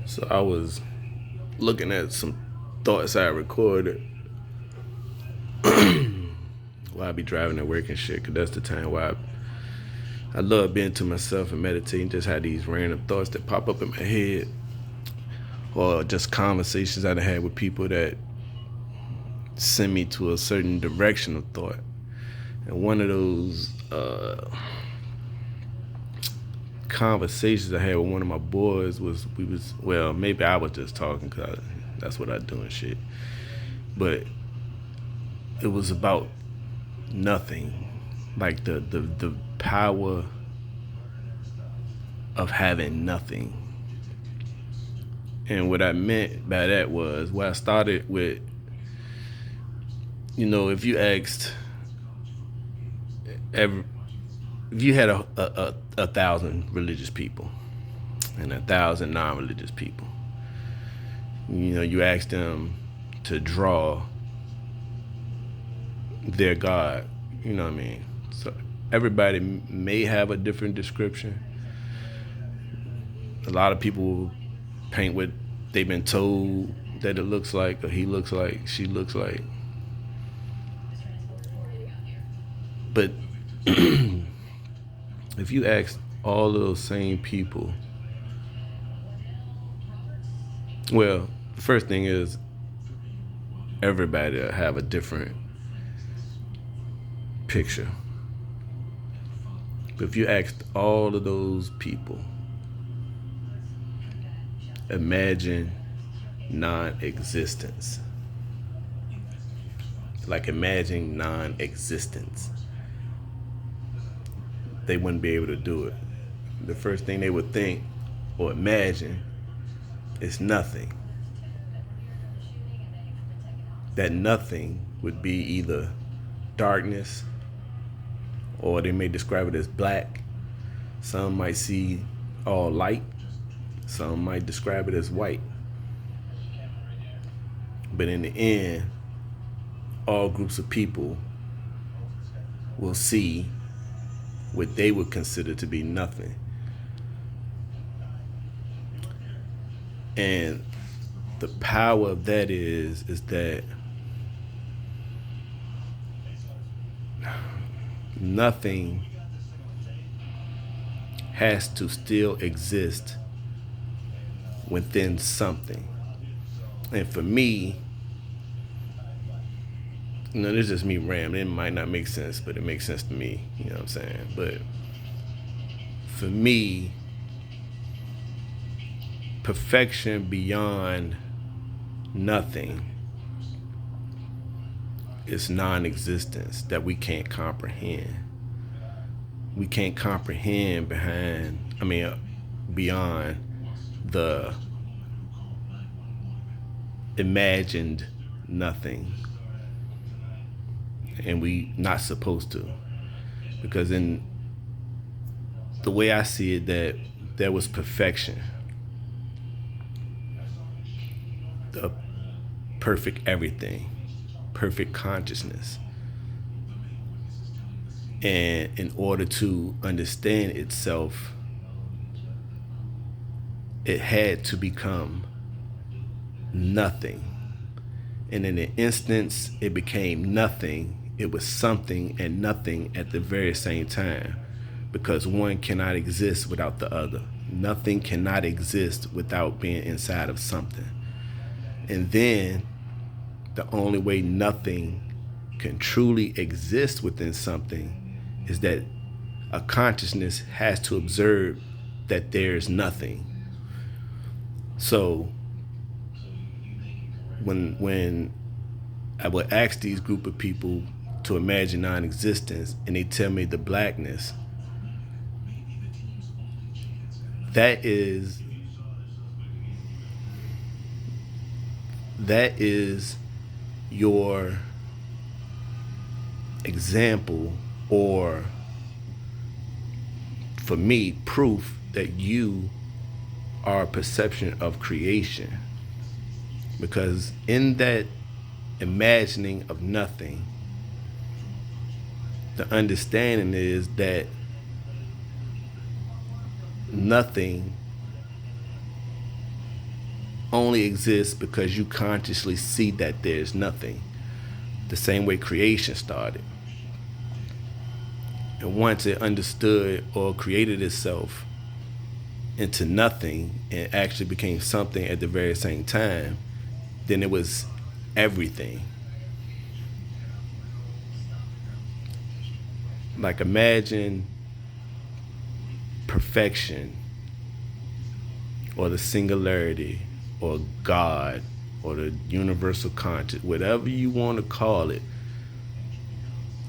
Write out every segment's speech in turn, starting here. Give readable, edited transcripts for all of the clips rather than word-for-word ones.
So I was looking at some thoughts I recorded while I be driving to work and shit, cause that's the time where I love being to myself and meditating. Just had these random thoughts that pop up in my head, or just conversations I had with people that send me to a certain direction of thought. And one of those conversations I had with one of my boys was maybe I was just talking because that's what I do and shit. But it was about nothing, like the power of having nothing. And what I meant by that was, I started with, if you asked if you had a thousand religious people and 1,000 non-religious people, you asked them to draw their God, you know what I mean? So everybody may have a different description. A lot of people paint what they've been told that it looks like, or he looks like, she looks like. But if you ask all of those same people, well, the first thing is everybody will have a different picture. But if you asked all of those people, imagine non-existence. Like, imagine non-existence. They wouldn't be able to do it. The first thing they would think or imagine is nothing. That nothing would be either darkness, or they may describe it as black. Some might see all light. Some might describe it as white. But in the end, all groups of people will see what they would consider to be nothing. And the power of that is that nothing has to still exist within something. And for me, this is just me rambling. It might not make sense, but it makes sense to me. You know what I'm saying? But for me, perfection beyond nothing is non-existence that we can't comprehend. We can't comprehend beyond the imagined nothing. And we not supposed to, because in the way I see it, that there was perfection, the perfect everything, perfect consciousness. And in order to understand itself, it had to become nothing. And in an instance, it became nothing. It was something and nothing at the very same time, because one cannot exist without the other. Nothing cannot exist without being inside of something. And then the only way nothing can truly exist within something is that a consciousness has to observe that there's nothing. So when I would ask these group of people to imagine non-existence, and they tell me the blackness, that is your example, or for me, proof that you are a perception of creation. Because in that imagining of nothing, the understanding is that nothing only exists because you consciously see that there's nothing. The same way creation started. And once it understood or created itself into nothing and actually became something at the very same time, then it was everything. Like imagine perfection or the singularity or God or the universal conscious, whatever you want to call it.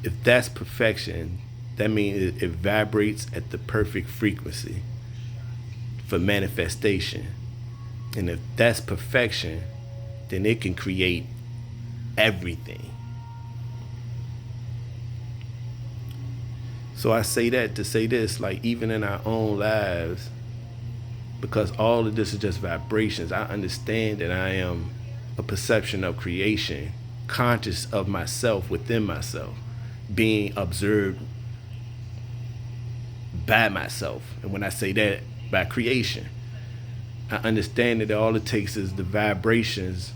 If that's perfection, that means it vibrates at the perfect frequency for manifestation. And if that's perfection, then it can create everything. So I say that to say this, like even in our own lives, because all of this is just vibrations, I understand that I am a perception of creation, conscious of myself within myself, being observed by myself. And when I say that, by creation, I understand that all it takes is the vibrations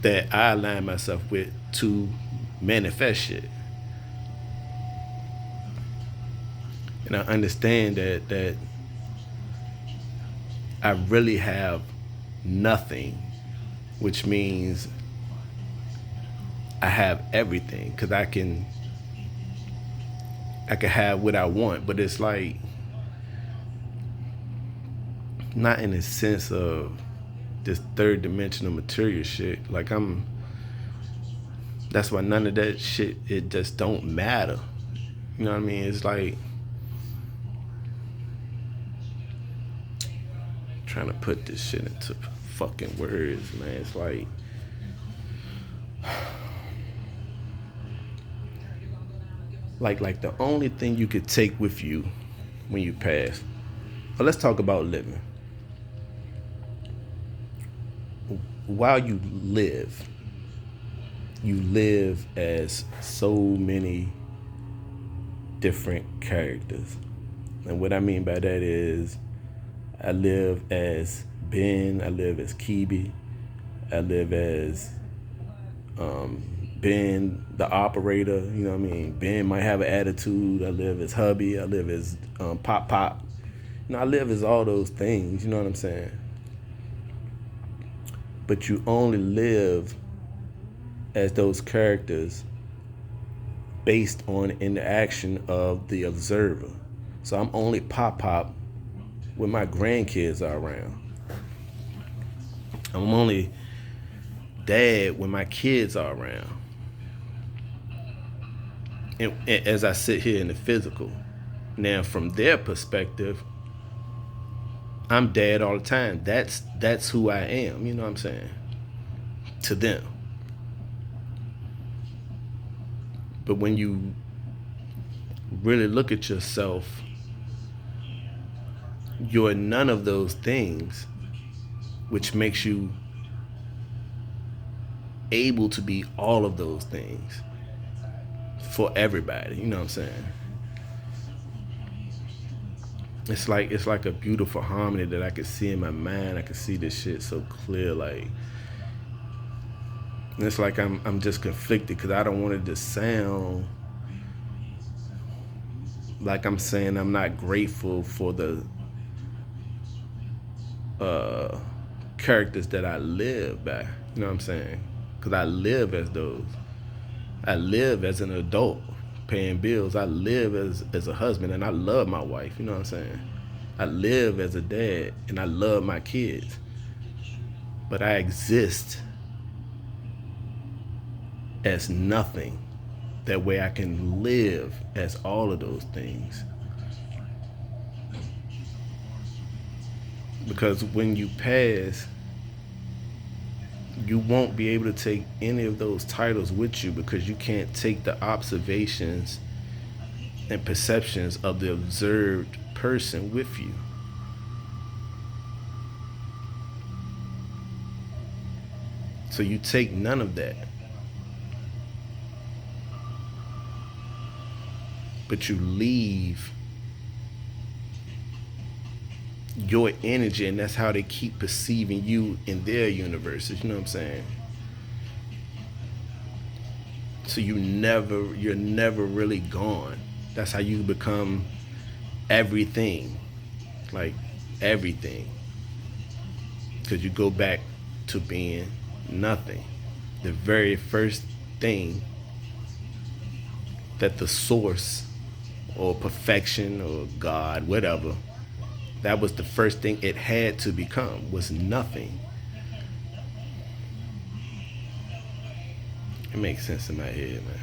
that I align myself with to manifest shit. And I understand that I really have nothing, which means I have everything, because I can have what I want, but it's like not in a sense of this third dimensional material shit. Like that's why none of that shit, it just don't matter. You know what I mean? It's like trying to put this shit into fucking words, man. It's like the only thing you could take with you when you pass. But let's talk about living. While you live as so many different characters. And what I mean by that is I live as Ben, I live as Kibi, I live as Ben, the operator, you know what I mean? Ben might have an attitude. I live as hubby, I live as Pop Pop. You know, I live as all those things, you know what I'm saying? But you only live as those characters based on interaction of the observer. So I'm only Pop Pop when my grandkids are around. I'm only Dad when my kids are around. And as I sit here in the physical. Now, from their perspective, I'm Dad all the time. That's who I am, you know what I'm saying? To them. But when you really look at yourself, you're none of those things, which makes you able to be all of those things for everybody, you know what I'm saying? It's like a beautiful harmony that I can see in my mind. I can see this shit so clear, like, and it's like I'm just conflicted because I don't want it to sound like I'm saying I'm not grateful for the characters that I live by. You know what I'm saying? Because I live as those. I live as an adult paying bills. I live as a husband, and I love my wife. You know what I'm saying? I live as a dad, and I love my kids. But I exist as nothing. That way I can live as all of those things. Because when you pass, you won't be able to take any of those titles with you because you can't take the observations and perceptions of the observed person with you. So you take none of that. But you leave your energy, and that's how they keep perceiving you in their universes. You know what I'm saying? So you're never really gone. That's how you become everything, like everything, because you go back to being nothing. The very first thing that the source or perfection or God, whatever, that was the first thing it had to become, was nothing. It makes sense in my head, man.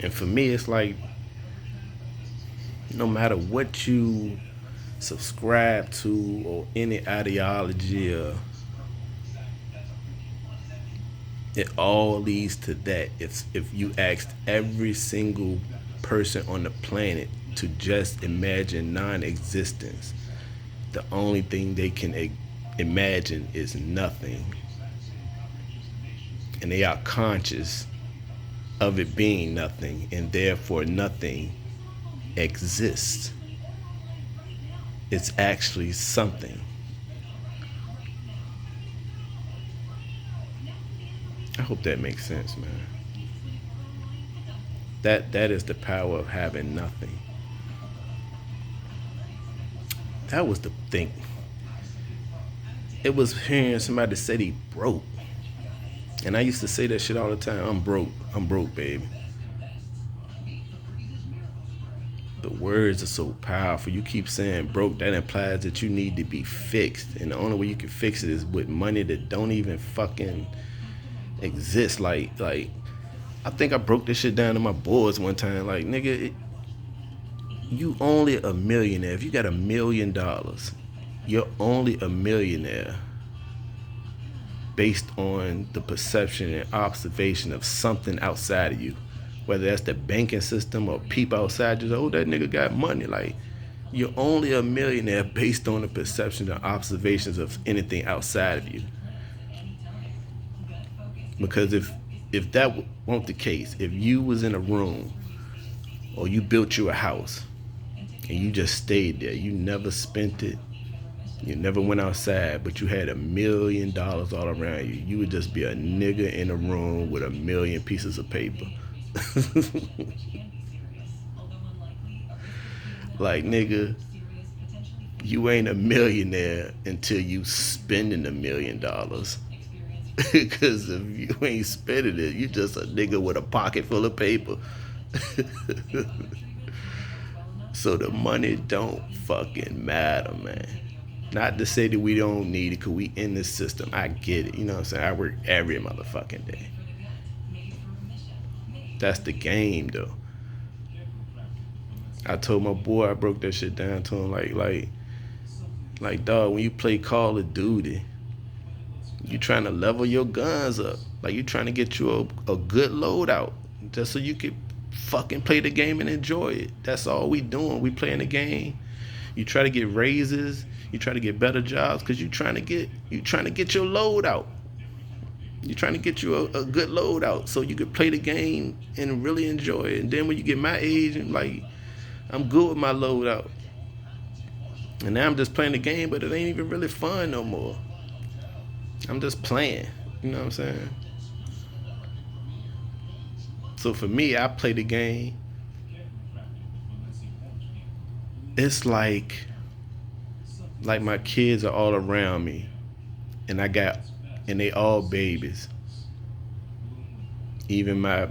And for me, it's like no matter what you subscribe to or any ideology, it all leads to that. If you asked every single person on the planet to just imagine non-existence, the only thing they can imagine is nothing, and they are conscious of it being nothing, and therefore nothing exists. It's actually something. I hope that makes sense, man. That is the power of having nothing. That was the thing. It was hearing somebody say they broke. And I used to say that shit all the time. I'm broke. I'm broke, baby. The words are so powerful. You keep saying broke, that implies that you need to be fixed. And the only way you can fix it is with money that don't even fucking exist. Like I think I broke this shit down to my boys one time. Like, nigga, you only a millionaire. If you got $1 million, you're only a millionaire based on the perception and observation of something outside of you. Whether that's the banking system or people outside you, oh, that nigga got money. Like, you're only a millionaire based on the perception and observations of anything outside of you. Because if that weren't the case, if you was in a room or you built you a house and you just stayed there, you never spent it, you never went outside, but you had $1 million all around you, you would just be a nigga in a room with 1 million pieces of paper. Like, nigga, you ain't a millionaire until you spending $1 million. Because if you ain't spending it, you just a nigga with a pocket full of paper. So the money don't fucking matter, man. Not to say that we don't need it, because we in this system. I get it. You know what I'm saying? I work every motherfucking day. That's the game, though. I told my boy, I broke that shit down to him, like, dog, when you play Call of Duty, you trying to level your guns up. Like, you trying to get you a good loadout, just so you can fucking play the game and enjoy it. That's all we doing. We playing the game. You try to get raises. You try to get better jobs because you trying to get your loadout. You're trying to get you a good loadout so you can play the game and really enjoy it. And then when you get my age, and like, I'm good with my loadout. And now I'm just playing the game, but it ain't even really fun no more. I'm just playing. You know what I'm saying? So for me, I play the game. It's like my kids are all around me. And they all babies. Even my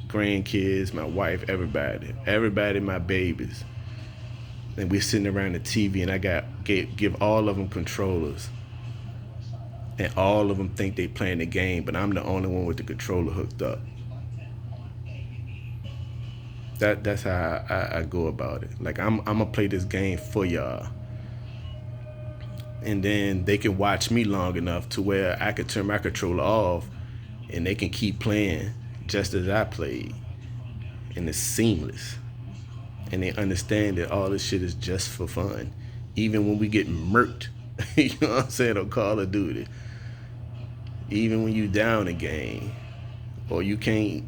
grandkids, my wife, everybody my babies. And we're sitting around the TV, and I give all of them controllers, and all of them think they playing the game, but I'm the only one with the controller hooked up. That's how I go about it. Like, I'm gonna play this game for y'all, and then they can watch me long enough to where I can turn my controller off, and they can keep playing just as I played, and it's seamless. And they understand that all this shit is just for fun. Even when we get murked, you know what I'm saying, on Call of Duty. Even when you down a game, or you can't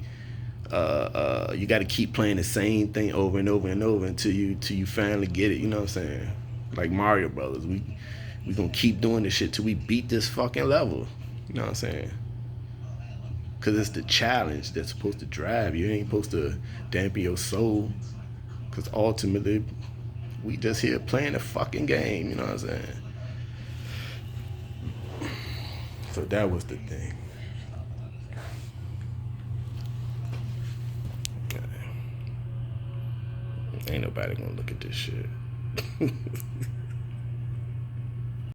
You got to keep playing the same thing over and over and over until you finally get it. You know what I'm saying? Like Mario Brothers, we gonna keep doing this shit till we beat this fucking level. You know what I'm saying? Cause it's the challenge that's supposed to drive you. It ain't supposed to dampen your soul. Cause ultimately, we just here playing a fucking game. You know what I'm saying? So that was the thing. Ain't nobody gonna look at this shit.